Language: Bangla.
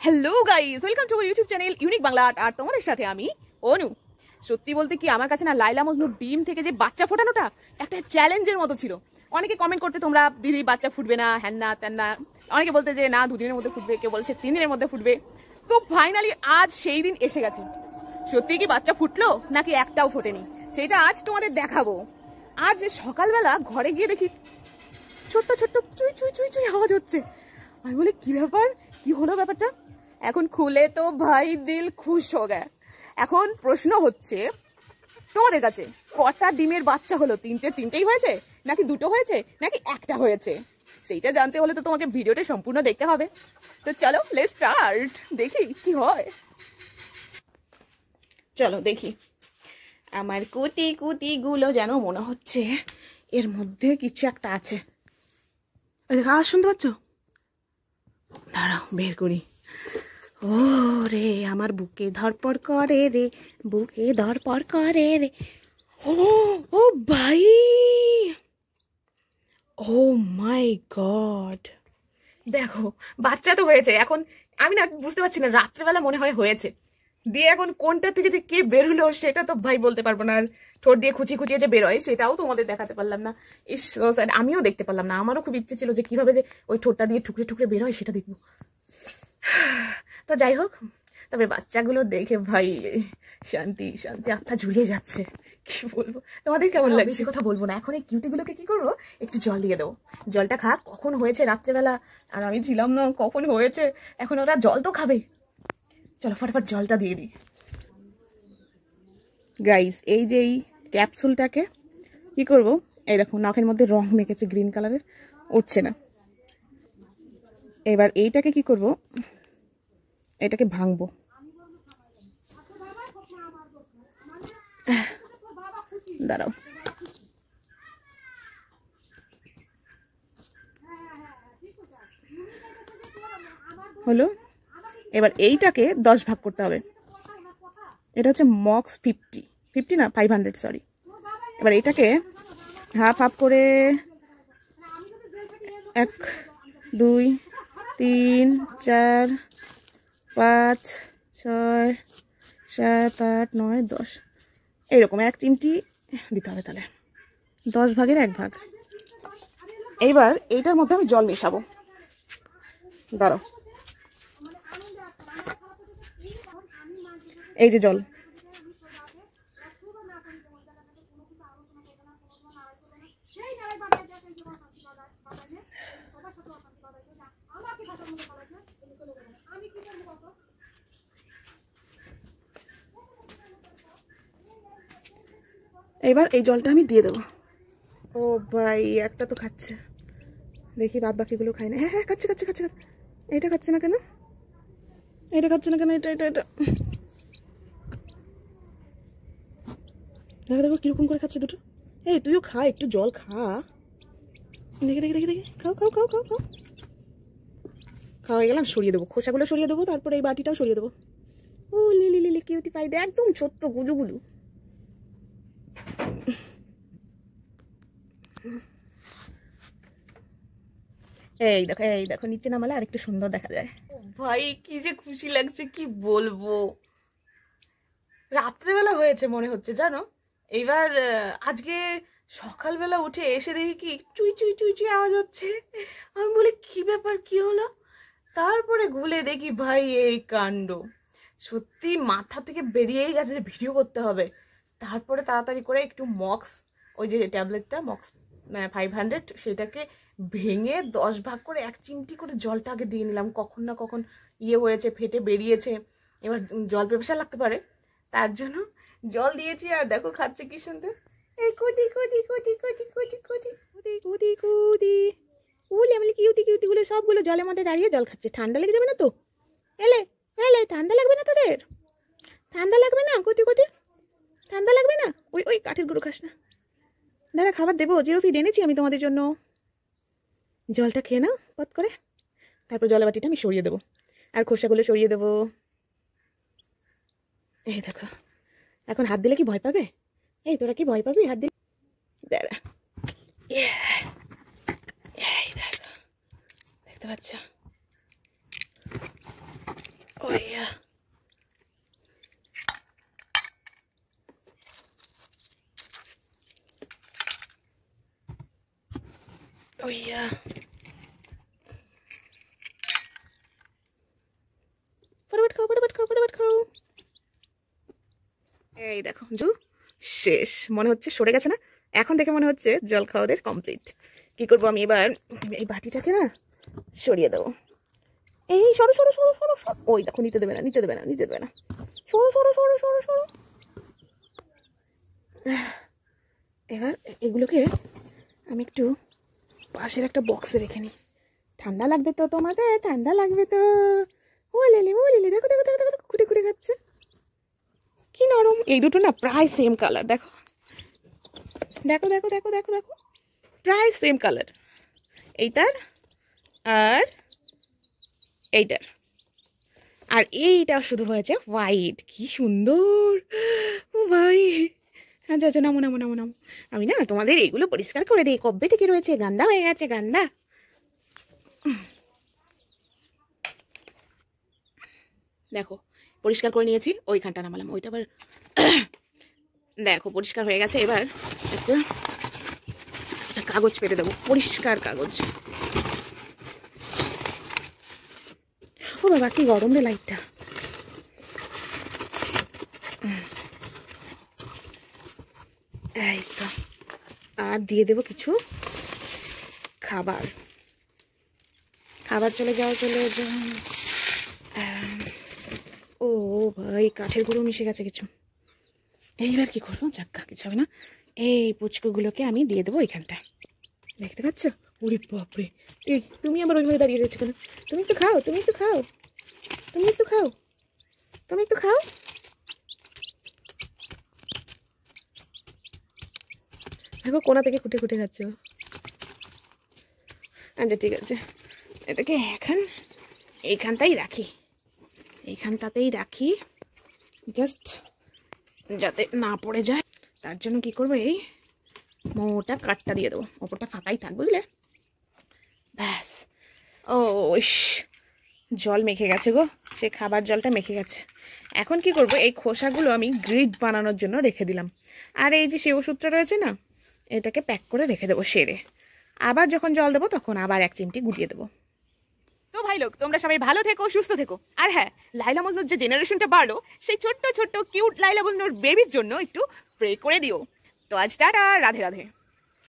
Hello guys, welcome to our YouTube channel unique Bangla art. আর তোমাদের সাথে আমি অনু। সত্যি বলতে কি, আমার কাছে না লাইলা মজনুর ডিম থেকে যে বাচ্চা ফোটানোটা একটা চ্যালেঞ্জের মতো ছিল। অনেকে কমেন্ট করতে, তোমরা দিদি বাচ্চা ফুটবে না, হ্যান না ত্যান না। অনেকে বলতে যে না 2 দিনের মধ্যে ফুটবে, কেউ বলছে 3 দিনের মধ্যে ফুটবে। তো ফাইনালি আজ সেই দিন এসে গেছে। সত্যি কি বাচ্চা ফুটলো নাকি একটাও ফোটেনি, সেটা আজ তোমাদের দেখাবো। আজ সকালবেলা ঘরে গিয়ে দেখি ছোট্ট ছোট্ট চুই চুই চুই চুই আওয়াজ হচ্ছে। আমি বলি কি ব্যাপার, কি হলো ব্যাপারটা? এখন খুলে তো ভাই দিল খুশ হয়ে গেছে। এখন প্রশ্ন হচ্ছে তোমাদের কাছে, কটা ডিমের বাচ্চা হলো? তিনটেই হয়েছে নাকি 2টো হয়েছে নাকি একটা হয়েছে? সেইটা জানতে হলে তো তোমাকে ভিডিওটা সম্পূর্ণ দেখতে হবে। তো চলো লেটস স্টার্ট, দেখি কি হয়। চলো দেখি। আমার কুতি কুতি গুলো যেন মনে হচ্ছে এর মধ্যে কিছু একটা আছে। আওয়াজ শুনতে পাচ্ছ? দাঁড়াও বের করি। ও রে, আমার বুকে ধরপড় করে রে, বুকে ধরপড় করে রে। ও ও ভাই, ও মাই গড, দেখো বাচ্চা তো হয়েছে। এখন আমি না বুঝতে পারছি না, রাত্রেবেলা মনে হয় হয়েছে দিয়ে এখন কোনটা থেকে যে কে বের হলো সেটা তো ভাই বলতে পারবো না। আর ঠোঁট দিয়ে খুঁচিয়ে খুঁচিয়ে যে বেরোয় সেটাও তোমাদের দেখাতে পারলাম না। ইস, আমিও দেখতে পারলাম না। আমারও খুব ইচ্ছে ছিল যে কিভাবে যে ওই ঠোঁটটা দিয়ে টুকরে টুকরে বেরোয় সেটা দেখবো। তো যাই হোক, তবে বাচ্চাগুলো দেখে ভাই শান্তি শান্তি, আত্মা জুড়িয়ে যাচ্ছে। কি বলবো, তোমাদের কেমন লাগে সে কথা বলবো না। এখন এই কিউটিগুলোকে কি করবো, একটু জল দিয়ে দেবো। জলটা খা, কখন হয়েছে রাত্রেবেলা, আর আমি ছিলাম না কখন হয়েছে। এখন ওরা জল তো খাবে, চলো ফটাফট জলটা দিয়ে দিই। গাইস, এই যে এই ক্যাপসুলটাকে কি করব, এই দেখো নাকের মধ্যে রং মেখেছে গ্রিন কালারের, উঠছে না। এবার এইটাকে কি করব, এটাকে ভাঙবো। দাঁড়াও, হলো। এবার এইটাকে 10 ভাগ করতে হবে। এটা হচ্ছে মক্স 50 না 500, সরি। এবার এটাকে হাফ হাফ করে 1 2 3 4 5 6 7 8 9 10 এইরকম 1 চিমটি দিতে হবে। তাহলে 10 ভাগের 1 ভাগ। এইবার এইটার মধ্যে আমি জল মেশাবো। দাঁড়াও, এই যে জল, এবার এই জলটা আমি দিয়ে দেবো। ও ভাই, একটা তো খাচ্ছে, দেখি বাদ বাকিগুলো খাই না। হ্যাঁ হ্যাঁ, খাচ্ছে খাচ্ছে খাচ্ছে। এটা খাচ্ছে না কেন, এটা খাচ্ছে না কেন? এটা এটা এটা দেখো দেখো কিরকম করে খাচ্ছে দুটো। এই তুইও খা, একটু জল খা। দেখি দেখি দেখি দেখি, খাও খাও খাও খাও খাও। খাওয়া হয়ে গেলাম, সরিয়ে দেবো, খোসাগুলো সরিয়ে দেবো, তারপরে এই বাটিটাও সরিয়ে দেবো। ও লিলি লিলি কিউটি পাই দে, একদম ছোট্ট গুলু গুলু। এই দেখো এই দেখো, নিচে নামালে আরেকটু সুন্দর দেখা যায়। ভাই কি যে খুশি লাগছে, কি বলবো। রাত্রেবেলা হয়েছে মনে হচ্ছে জানো। এইবার আজকে সকালবেলা উঠে এসে দেখি কি চুই চুই চুই চুই আওয়াজ হচ্ছে। আমি বলি কি ব্যাপার, কি হলো? তারপরে ঘুরে দেখি ভাই এই কাণ্ড। সত্যি মাথা থেকে বেরিয়েই গেছে যে ভিডিও করতে হবে। তারপরে তাড়াতাড়ি করে একটু মক্স, ওই যে ট্যাবলেটটা মক্স 500, সেটাকে ভেঙে 10 ভাগ করে 1 চিমটি করে জলটা আগে দিয়ে নিলাম। কখন না কখন ইয়ে হয়েছে, ফেটে বেরিয়েছে। এবার জল পেপাসা লাগতে পারে, তার জন্য জল দিয়েছি। আর দেখো খাচ্ছে কি সুন্দর। এই কুদি কুদি কুদি কুদি কুদি কুদি কুদি কুদি কুদি। উলি আমি কিউটি কিউটি গুলো সবগুলো জলের মধ্যে দাঁড়িয়ে জল খাচ্ছে। ঠান্ডা লেগে যাবে না তো? এলে এলে, ঠান্ডা লাগবে না তোদের? ঠান্ডা লাগবে না কুতি কুতি? ঠান্ডা লাগবে না? ওই ওই কাঠের গুঁড়ো খাস না। দাঁড়া, খাবার দেবো, 0 ফিট এনেছি আমি তোমাদের জন্য। জলটা খেয়ে নাও পত করে, তারপর জলের বাটিটা আমি সরিয়ে দেবো আর খোসাগুলো সরিয়ে দেবো। এই দেখো, এখন হাত দিলে কি ভয় পাবে? এই তোরা কি ভয় পাবি হাত দিলে? দাঁড়া, এই দেখো, দেখতে পাচ্ছ? Oh yeah. Oh yeah. ফটাফট খাও, ফটাফট খাও, ফটাফট খাও। এই দেখো জু শেষ, মনে হচ্ছে সরে গেছে না? এখন থেকে মনে হচ্ছে জল খাওয়াদের কমপ্লিট। কি করবো আমি এবার, এই বাটিটাকে না সরিয়ে দেবো। এই সরো সরো সরো সরো সরো, ওই দেখো নিতে দেবে না, নিতে দেবে না, নিতে দেবে না। সরো সরো সরো সরো সরো। এবার এগুলোকে আমি একটু পাশের একটা বক্সে রেখে নিই। ঠান্ডা লাগবে তো তোমাদের, ঠান্ডা লাগবে তো। ও লেলি, ও লেলি, দেখো দেখো দেখো দেখো, খুঁটে খুঁটে খাচ্ছে, কি নরম। এই দুটো না প্রায় সেম কালার, দেখো দেখো দেখো দেখো দেখো দেখো, প্রায় সেম কালার এইটার আর এইটার। আর এইটা শুধু হয়েছে হোয়াইট, কি সুন্দর। ও ভাই, আচ্ছা আচ্ছা, নামো নামো নামো নামো। আমি না তোমাদের এইগুলো পরিষ্কার করে দিই, কবে থেকে রয়েছে, গান্দা হয়ে গেছে, গান্দা। দেখো পরিষ্কার করে নিয়েছি, ওইখানটা নামালাম, ওইটা আবার দেখো পরিষ্কার হয়ে গেছে। এবার একটা কাগজ পেতে দেবো, পরিষ্কার কাগজ। ও বাবা কি গরম রে লাইটটা। এই তো, আর দিয়ে দেবো কিছু খাবার। খাবার চলে যাও, চলে যাও। ও ভাই কাঠের গুঁড়ো মিশে গেছে কিছু। এইবার কি করবো, যাক্কা কিছু হবে না। এই পুচকুগুলোকে আমি দিয়ে দেবো এইখানটায়, দেখতে পাচ্ছ? ওরে বাপরে, এই তুমি আমার ওইভাবে দাঁড়িয়ে রয়েছে কেন? তুমি একটু খাও, তুমি একটু খাও, তুমি একটু খাও, তুমি একটু খাও। দেখো কোনা থেকে খুঁটে খুঁটে খাচ্ছে। আচ্ছা ঠিক আছে, এটাকে এখন এইখানটাই রাখি, এইখানটাতেই রাখি, জাস্ট যাতে না পড়ে যায়। তার জন্য কি করবো, এই মোটা কাঠটা দিয়ে দেবো, ওপরটা ফাঁকাই থাক, বুঝলে? ব্যাস। ও জল মেখে গেছে গো, সে খাবার জলটা মেখে গেছে। এখন কি করব, এই খোসাগুলো আমি গ্রিড বানানোর জন্য রেখে দিলাম। আর এই যে সেও সূত্র রয়েছে না, এটাকে প্যাক করে রেখে দেবো সেরে। আবার যখন জল দেবো তখন আবার এক চিমটি গুলিয়ে দেবো। তো ভাই লোক, তোমরা সবাই ভালো থেকো, সুস্থ থেকো। আর হ্যাঁ, লাইলা মজনুর যে জেনারেশনটা বাড়লো, সেই ছোট্ট ছোট্ট কিউট লাইলা মজনুর বেবির জন্য একটু প্রে করে দিও। তো আজ টাটা, রাধে রাধে।